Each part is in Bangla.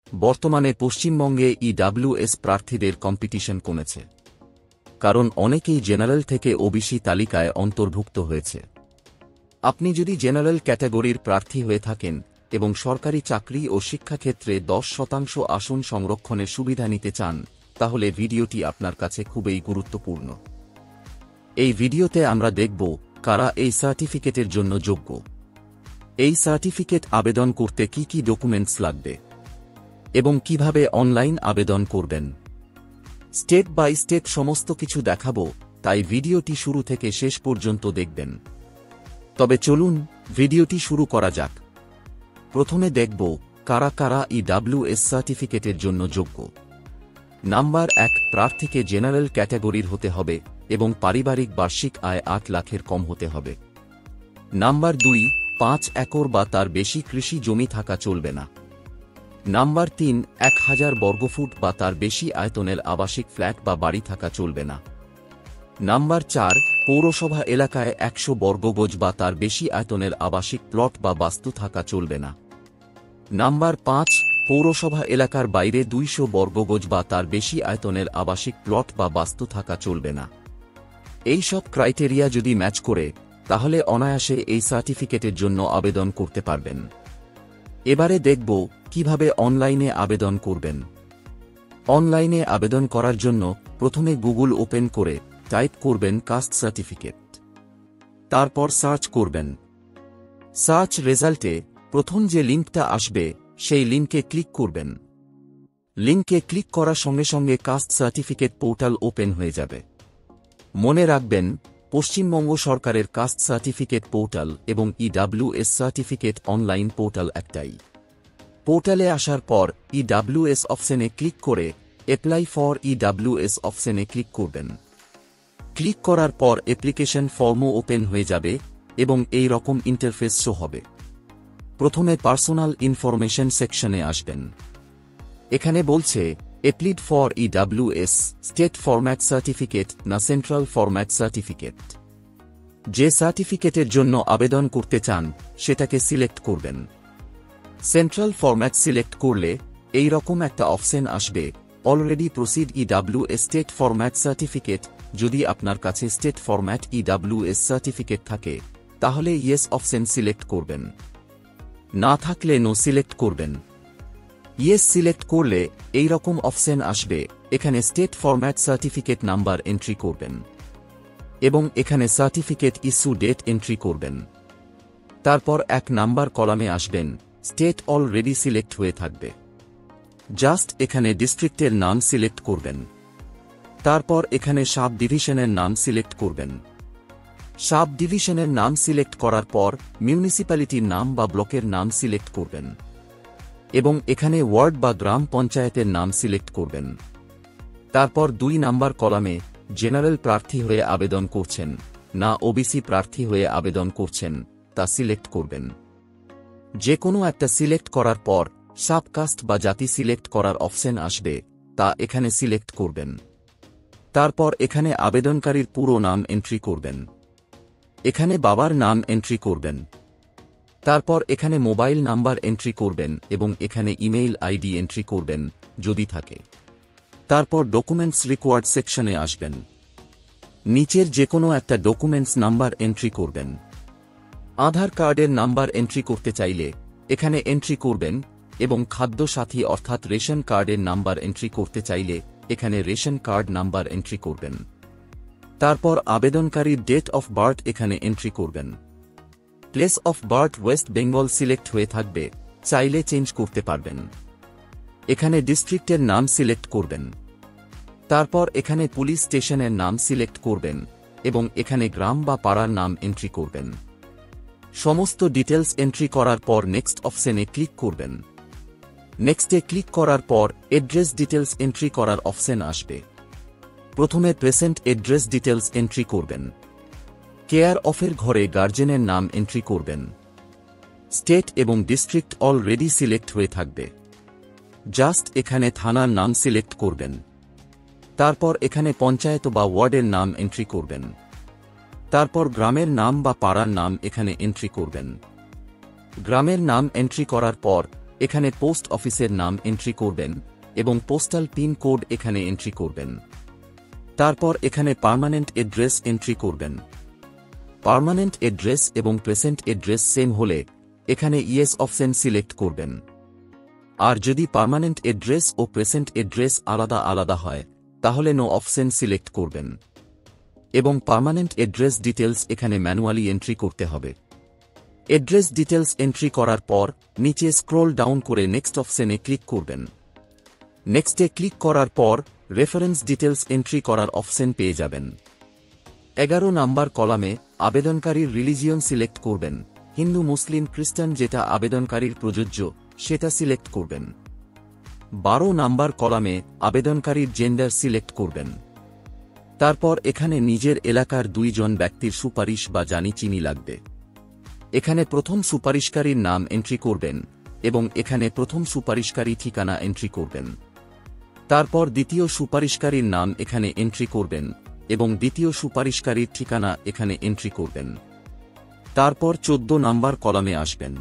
বর্তমানে পশ্চিমবঙ্গে ইডব্লিউএস প্রার্থীদের কম্পিটিশন কমেছে, কারণ অনেকেই জেনারেল থেকে ওবিসি তালিকায় অন্তর্ভুক্ত হয়েছে। আপনি যদি জেনারেল ক্যাটাগরির প্রার্থী হয়ে থাকেন এবং সরকারি চাকরি ও শিক্ষাক্ষেত্রে 10% আসন সংরক্ষণের সুবিধা নিতে চান, তাহলে ভিডিওটি আপনার কাছে খুবই গুরুত্বপূর্ণ। এই ভিডিওতে আমরা দেখব কারা এই সার্টিফিকেটের জন্য যোগ্য, এই সার্টিফিকেট আবেদন করতে কি কি ডকুমেন্টস লাগবে এবং কিভাবে অনলাইন আবেদন করবেন। স্টেপ বাই স্টেপ সমস্ত কিছু দেখাবো, তাই ভিডিওটি শুরু থেকে শেষ পর্যন্ত দেখবেন। তবে চলুন ভিডিওটি শুরু করা যাক। প্রথমে দেখব কারা কারা ইডব্লিউএস সার্টিফিকেটের জন্য যোগ্য। নাম্বার 1, প্রার্থীকে জেনারেল ক্যাটাগরির হতে হবে এবং পারিবারিক বার্ষিক আয় 8 লাখের কম হতে হবে। নাম্বার 2, 5 একর বা তার বেশি কৃষি জমি থাকা চলবে না। নাম্বার 3, 1000 বর্গফুট বা তার বেশি আয়তনের আবাসিক ফ্ল্যাট বা বাড়ি থাকা চলবে না। নাম্বার 4, পৌরসভা এলাকায় 100 বর্গগজ বা তার বেশি আয়তনের আবাসিক প্লট বা বাস্তু থাকা চলবে না। নাম্বার 5, পৌরসভা এলাকার বাইরে 200 বর্গগজ বা তার বেশি আয়তনের আবাসিক প্লট বা বাস্তু থাকা চলবে না। এই সব ক্রাইটেরিয়া যদি ম্যাচ করে, তাহলে অনায়াসে এই সার্টিফিকেটের জন্য আবেদন করতে পারবেন। এবারে দেখব কিভাবে অনলাইনে আবেদন করবেন। অনলাইনে আবেদন করার জন্য প্রথমে গুগল ওপেন করে টাইপ করবেন কাস্ট সার্টিফিকেট। তারপর সার্চ করবেন। সার্চ রেজাল্টে প্রথম যে লিঙ্কটা আসবে সেই লিঙ্কে ক্লিক করবেন। লিঙ্কে ক্লিক করার সঙ্গে সঙ্গে কাস্ট সার্টিফিকেট পোর্টাল ওপেন হয়ে যাবে। মনে রাখবেন, পশ্চিমবঙ্গ সরকারের কাস্ট সার্টিফিকেট পোর্টাল এবং ইডব্লিউএস সার্টিফিকেট অনলাইন পোর্টাল একটাই। পোর্টালে আসার পর ইডব্লিউএস অপশনে ক্লিক করে অ্যাপ্লাই ফর ইডব্লিউএস অপশনে ক্লিক করবেন। ক্লিক করার পর অ্যাপ্লিকেশন ফর্মও ওপেন হয়ে যাবে এবং এই রকম ইন্টারফেস শো হবে। প্রথমে পার্সোনাল ইনফরমেশন সেকশনে আসবেন। এখানে বলছে applied for EWS state format certificate না সেন্ট্রাল ফরম্যাট সার্টিফিকেট। যে সার্টিফিকেটের জন্য আবেদন করতে চান সেটাকে সিলেক্ট করবেন। সেন্ট্রাল ফরম্যাট সিলেক্ট করলে এই রকম একটা অপশন আসবে, already proceed EWS state format certificate. যদি আপনার কাছে স্টেট ফরম্যাট ইডব্লিউএস সার্টিফিকেট থাকে, তাহলে ইয়েস অপশন সিলেক্ট করবেন, না থাকলে নো সিলেক্ট করবেন। ইয়েস সিলেক্ট করলে এই রকম অপশন আসবে, এখানে state format certificate number entry করবেন এবং এখানে সার্টিফিকেট ইস্যু ডেট এন্ট্রি করবেন। তারপর 1 নাম্বার কলামে আসবেন, স্টেট অলরেডি সিলেক্ট হয়ে থাকবে। জাস্ট এখানে ডিস্ট্রিক্টের নাম সিলেক্ট করবেন। তারপর এখানে সাব ডিভিশনের নাম সিলেক্ট করবেন। সাব ডিভিশনের নাম সিলেক্ট করার পর মিউনিসিপ্যালিটির নাম বা ব্লকের নাম সিলেক্ট করবেন এবং এখানে ওয়ার্ড বা গ্রাম পঞ্চায়েতের নাম সিলেক্ট করবেন। তারপর 2 নাম্বার কলামে জেনারেল প্রার্থী হয়ে আবেদন করছেন না ওবিসি প্রার্থী হয়ে আবেদন করছেন তা সিলেক্ট করবেন। যে কোনো একটা সিলেক্ট করার পর সাবকাস্ট বা জাতি সিলেক্ট করার অপশন আসবে, তা এখানে সিলেক্ট করবেন। তারপর এখানে আবেদনকারীর পুরো নাম এন্ট্রি করবেন। এখানে বাবার নাম এন্ট্রি করবেন। তারপর এখানে মোবাইল নাম্বার এন্ট্রি করবেন এবং এখানে ইমেইল আইডি এন্ট্রি করবেন যদি থাকে। তারপর ডকুমেন্টস রিকোয়ার্ড সেকশনে আসবেন। নিচের যে কোনো একটা ডকুমেন্টস নাম্বার এন্ট্রি করবেন। আধার কার্ডের নাম্বার এন্ট্রি করতে চাইলে এখানে এন্ট্রি করবেন এবং খাদ্য সাথী অর্থাৎ রেশন কার্ডের নাম্বার এন্ট্রি করতে চাইলে এখানে রেশন কার্ড নাম্বার এন্ট্রি করবেন। তারপর আবেদনকারীর ডেট অফ বার্থ এখানে এন্ট্রি করবেন। Place of birth West Bengal select হয়ে থাকবে, চাইলে চেঞ্জ করতে পারবেন। এখানে ডিস্ট্রিক্টের নাম সিলেক্ট করবেন। তারপর এখানে পুলিশ স্টেশনের নাম সিলেক্ট করবেন এবং এখানে গ্রাম বা পাড়ার নাম এন্ট্রি করবেন। সমস্ত ডিটেলস এন্ট্রি করার পর নেক্সট অপশনে ক্লিক করবেন। নেক্সটে ক্লিক করার পর অ্যাড্রেস ডিটেলস এন্ট্রি করার অপশন আসবে। প্রথমে প্রেজেন্ট অ্যাড্রেস ডিটেলস এন্ট্রি করবেন। কেয়ার অফের ঘরে গার্জেনের নাম এন্ট্রি করবেন। স্টেট এবং ডিস্ট্রিক্ট অলরেডি সিলেক্ট হয়ে থাকবে। জাস্ট এখানে থানার নাম সিলেক্ট করবেন। তারপর এখানে পঞ্চায়েত বা ওয়ার্ডের নাম এন্ট্রি করবেন। তারপর গ্রামের নাম বা পাড়ার নাম এখানে এন্ট্রি করবেন। গ্রামের নাম এন্ট্রি করার পর এখানে পোস্ট অফিসের নাম এন্ট্রি করবেন এবং পোস্টাল পিন কোড এখানে এন্ট্রি করবেন। তারপর এখানে পার্মানেন্ট এড্রেস এন্ট্রি করবেন। পার্মানেন্ট এড্রেস এবং প্রেজেন্ট এড্রেস সেম হলে এখানে ইয়েস অপশন সিলেক্ট করবেন। আর যদি পার্মানেন্ট এড্রেস ও প্রেজেন্ট এড্রেস আলাদা আলাদা হয় তাহলে নো অপশন সিলেক্ট করবেন এবং পার্মানেন্ট এড্রেস ডিটেলস এখানে ম্যানুয়ালি এন্ট্রি করতে হবে। এড্রেস ডিটেলস এন্ট্রি করার পর নিচে স্ক্রল ডাউন করে নেক্সট অপশনে ক্লিক করবেন। নেক্সটে ক্লিক করার পর রেফারেন্স ডিটেলস এন্ট্রি করার অপশন পেয়ে যাবেন। 11 নাম্বার কলামে আবেদনকারীর রিলিজিয়ন সিলেক্ট করবেন। হিন্দু, মুসলিম, খ্রিস্টান যেটা আবেদনকারীর প্রযোজ্য সেটা সিলেক্ট করবেন। 12 নাম্বার কলামে আবেদনকারীর জেন্ডার সিলেক্ট করবেন। তারপর এখানে নিজের এলাকার 2 জন ব্যক্তির সুপারিশ বা জানি চিনি লাগবে। এখানে প্রথম সুপারিশকারীর নাম এন্ট্রি করবেন এবং এখানে প্রথম সুপারিশকারী ঠিকানা এন্ট্রি করবেন। তারপর দ্বিতীয় সুপারিশকারীর নাম এখানে এন্ট্রি করবেন এবং দ্বিতীয় সুপারিশকারীর ঠিকানা এখানে এন্ট্রি করবেন। তারপর 14 নাম্বার কলামে আসবেন।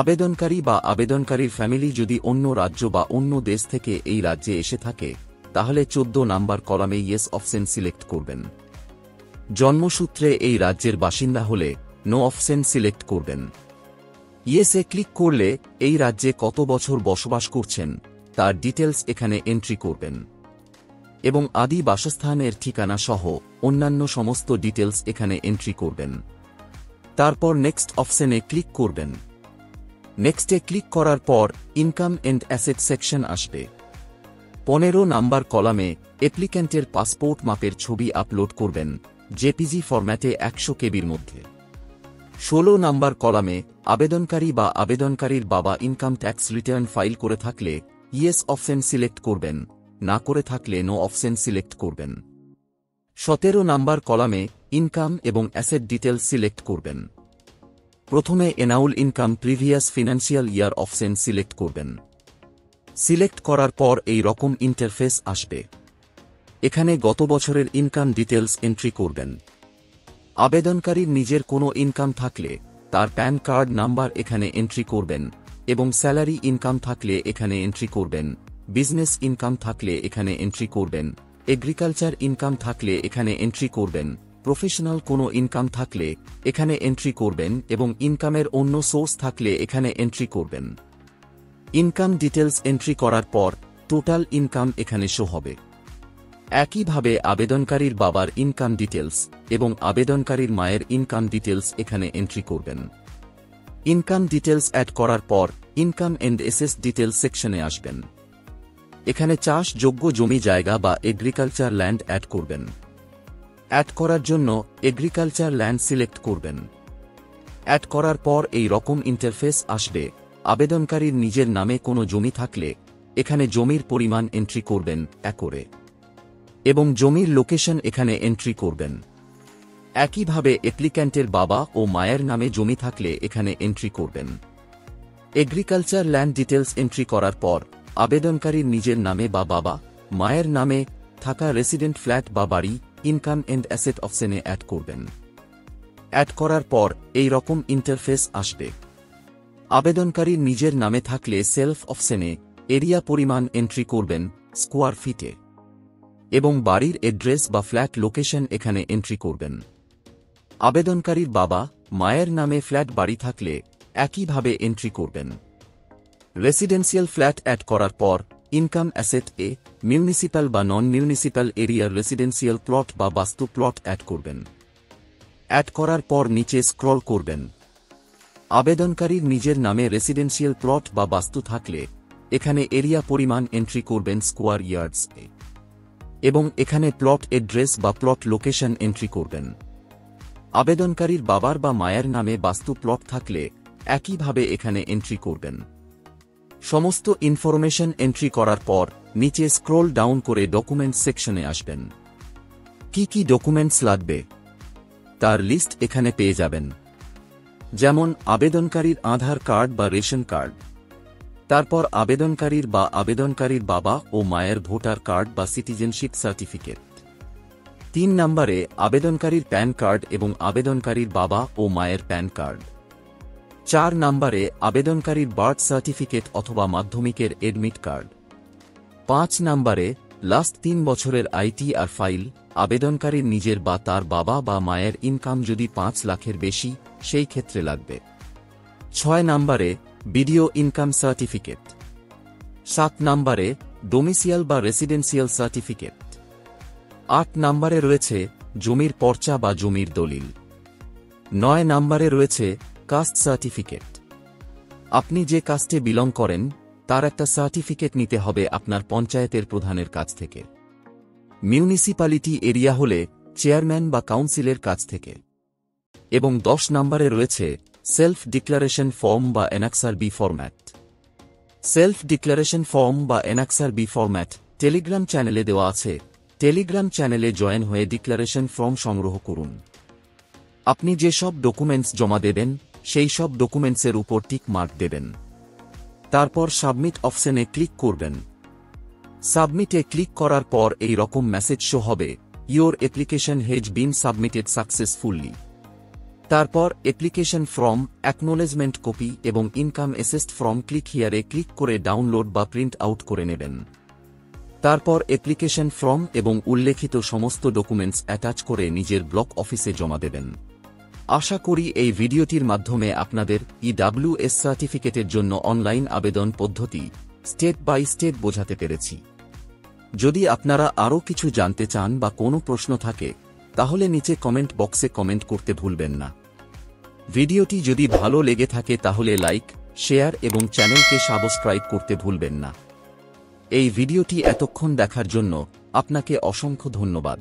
আবেদনকারী বা আবেদনকারীর ফ্যামিলি যদি অন্য রাজ্য বা অন্য দেশ থেকে এই রাজ্যে এসে থাকে তাহলে 14 নাম্বার কলামে ইয়েস অপশন সিলেক্ট করবেন। জন্মসূত্রে এই রাজ্যের বাসিন্দা হলে নো অপশন সিলেক্ট করবেন। ইয়েসে ক্লিক করলে এই রাজ্যে কত বছর বসবাস করছেন তার ডিটেলস এখানে এন্ট্রি করবেন এবং আদি বাসস্থানের ঠিকানা সহ অন্যান্য সমস্ত ডিটেলস এখানে এন্ট্রি করবেন। তারপর নেক্সট অপশনে ক্লিক করবেন। নেক্সটে ক্লিক করার পর ইনকাম এন্ড অ্যাসেট সেকশন আসবে। 15 নাম্বার কলামে অ্যাপ্লিক্যান্টের পাসপোর্ট মাপের ছবি আপলোড করবেন জেপিজি ফরম্যাটে 100 কেবির মধ্যে। 16 নাম্বার কলামে আবেদনকারী বা আবেদনকারীর বাবা ইনকাম ট্যাক্স রিটার্ন ফাইল করে থাকলে ইয়েস অপশন সিলেক্ট করবেন, না করে থাকলে নো অপশন সিলেক্ট করবেন। 17 নাম্বার কলামে ইনকাম এবং অ্যাসেট ডিটেলস সিলেক্ট করবেন। প্রথমে annual income previous financial year option select করবেন। সিলেক্ট করার পর এই রকম ইন্টারফেস আসবে। এখানে গত বছরের ইনকাম ডিটেলস এন্ট্রি করবেন। আবেদনকারীর নিজের কোনো ইনকাম থাকলে তার প্যান কার্ড নাম্বার এখানে এন্ট্রি করবেন এবং স্যালারি ইনকাম থাকলে এখানে এন্ট্রি করবেন, বিজনেস ইনকাম থাকলে এখানে এন্ট্রি করবেন, এগ্রিকালচার ইনকাম থাকলে এখানে এন্ট্রি করবেন, প্রফেশনাল কোনো ইনকাম থাকলে এখানে এন্ট্রি করবেন এবং ইনকামের অন্য সোর্স থাকলে এখানে এন্ট্রি করবেন। ইনকাম ডিটেলস এন্ট্রি করার পর টোটাল ইনকাম এখানে শো হবে। একইভাবে আবেদনকারীর বাবার ইনকাম ডিটেলস এবং আবেদনকারীর মায়ের ইনকাম ডিটেলস এখানে এন্ট্রি করবেন। ইনকাম ডিটেলস অ্যাড করার পর ইনকাম এন্ড অ্যাসেট ডিটেলস সেকশনে আসবেন। এখানে চাষযোগ্য জমি জায়গা বা এগ্রিকালচার ল্যান্ড অ্যাড করবেন। অ্যাড করার জন্য এগ্রিকালচার ল্যান্ড সিলেক্ট করবেন। অ্যাড করার পর এই রকম ইন্টারফেস আসবে। আবেদনকারীর নিজের নামে কোনো জমি থাকলে এখানে জমির পরিমাণ এন্ট্রি করবেন একরে এবং জমির লোকেশন এখানে এন্ট্রি করবেন। একইভাবে অ্যাপ্লিক্যান্টের বাবা ও মায়ের নামে জমি থাকলে এখানে এন্ট্রি করবেন। এগ্রিকালচার ল্যান্ড ডিটেলস এন্ট্রি করার পর আবেদনকারীর নিজের নামে বা বাবা মায়ের নামে থাকা রেসিডেন্ট ফ্ল্যাট বা বাড়ি ইনকাম এন্ড অ্যাসেট অপশনে অ্যাড করবেন। অ্যাড করার পর এই রকম ইন্টারফেস আসবে। আবেদনকারীর নিজের নামে থাকলে সেলফ অপশনে এরিয়া পরিমাণ এন্ট্রি করবেন স্কোয়ার ফিটে এবং বাড়ির অ্যাড্রেস বা ফ্ল্যাট লোকেশন এখানে এন্ট্রি করবেন। আবেদনকারীর বাবা মায়ের নামে ফ্ল্যাট বাড়ি থাকলে একইভাবে এন্ট্রি করবেন। রেসিডেন্সিয়াল ফ্ল্যাট অ্যাড করার পর ইনকাম অ্যাসেট এ মিউনিসিপ্যাল বা নন মিউনিসিপ্যাল এরিয়ার রেসিডেন্সিয়াল প্লট বা বাস্তু প্লট অ্যাড করবেন। অ্যাড করার পর নিচে স্ক্রল করবেন। আবেদনকারীর নিজের নামে রেসিডেন্সিয়াল প্লট বা বাস্তু থাকলে এখানে এরিয়া পরিমাণ এন্ট্রি করবেন স্কোয়ার ইয়ার্ডস এ এবং এখানে প্লট অ্যাড্রেস বা প্লট লোকেশন এন্ট্রি করবেন। আবেদনকারীর বাবার বা মায়ের নামে বাস্তু প্লট থাকলে একইভাবে এখানে এন্ট্রি করবেন। সমস্ত ইনফরমেশন এন্ট্রি করার পর নিচে স্ক্রল ডাউন করে ডকুমেন্টস সেকশনে আসবেন। কি কি ডকুমেন্টস লাগবে তার লিস্ট এখানে পেয়ে যাবেন, যেমন আবেদনকারীর আধার কার্ড বা রেশন কার্ড, তারপর আবেদনকারীর বা আবেদনকারীর বাবা ও মায়ের ভোটার কার্ড বা সিটিজেনশিপ সার্টিফিকেট। 3 নম্বরে আবেদনকারীর প্যান কার্ড এবং আবেদনকারীর বাবা ও মায়ের প্যান কার্ড। 4 নম্বরে আবেদনকারীর বার্থ সার্টিফিকেট অথবা মাধ্যমিকের এডমিট কার্ড। 5 নম্বরে লাস্ট 3 বছরের আইটিআর ফাইল, আবেদনকারীর নিজের বা তার বাবা বা মায়ের ইনকাম যদি 5 লাখের বেশি সেই ক্ষেত্রে লাগবে। 6 নম্বরে বিডিও ইনকাম সার্টিফিকেট। 7 নম্বরে ডোমিসিয়াল বা রেসিডেন্সিয়াল সার্টিফিকেট। 8 নম্বরে রয়েছে জমির পর্চা বা জমির দলিল। 9 নম্বরে রয়েছে কাস্ট সার্টিফিকেট। আপনি যে কাস্টে বিলং করেন তার একটা সার্টিফিকেট নিতে হবে আপনার পঞ্চায়েতের প্রধানের কাছ থেকে। মিউনিসিপ্যালিটি এরিয়া হলে চেয়ারম্যান বা কাউন্সিলের কাছ থেকে। এবং 10 নম্বরে রয়েছে সেলফ ডিক্লারেশন ফর্ম বা NXR B format. Self declaration form বা এনএক্সআর বি ফরম্যাট টেলিগ্রাম চ্যানেলে দেওয়া আছে, টেলিগ্রাম চ্যানেলে জয়েন হয়ে ডিক্লারেশন ফর্ম সংগ্রহ করুন। আপনি যে সব ডকুমেন্টস জমা দেবেন সেই সব ডকুমেন্টসের উপর টিক মার্ক দেবেন। তারপর সাবমিট অপশনে ক্লিক করবেন। সাবমিটে ক্লিক করার পর এই রকম মেসেজ শো হবে, your application has been submitted successfully. তারপর অ্যাপ্লিকেশন ফর্ম, অ্যাকনোলেজমেন্ট কপি এবং ইনকাম অ্যাসেসড ফর্ম ক্লিক হিয়ারে ক্লিক করে ডাউনলোড বা প্রিন্ট আউট করে নেবেন। তারপর অ্যাপ্লিকেশন ফর্ম এবং উল্লেখিত সমস্ত ডকুমেন্টস অ্যাটাচ করে নিজের ব্লক অফিসে জমা দেবেন। আশা করি এই ভিডিওটির মাধ্যমে আপনাদের ইডব্লিউএস সার্টিফিকেটের জন্য অনলাইন আবেদন পদ্ধতি স্টেপ বাই স্টেপ বোঝাতে পেরেছি। যদি আপনারা আরও কিছু জানতে চান বা কোনো প্রশ্ন থাকে তাহলে নিচে কমেন্ট বক্সে কমেন্ট করতে ভুলবেন না। ভিডিওটি যদি ভালো লেগে থাকে তাহলে লাইক, শেয়ার এবং চ্যানেলকে সাবস্ক্রাইব করতে ভুলবেন না। এই ভিডিওটি এতক্ষণ দেখার জন্য আপনাকে অসংখ্য ধন্যবাদ।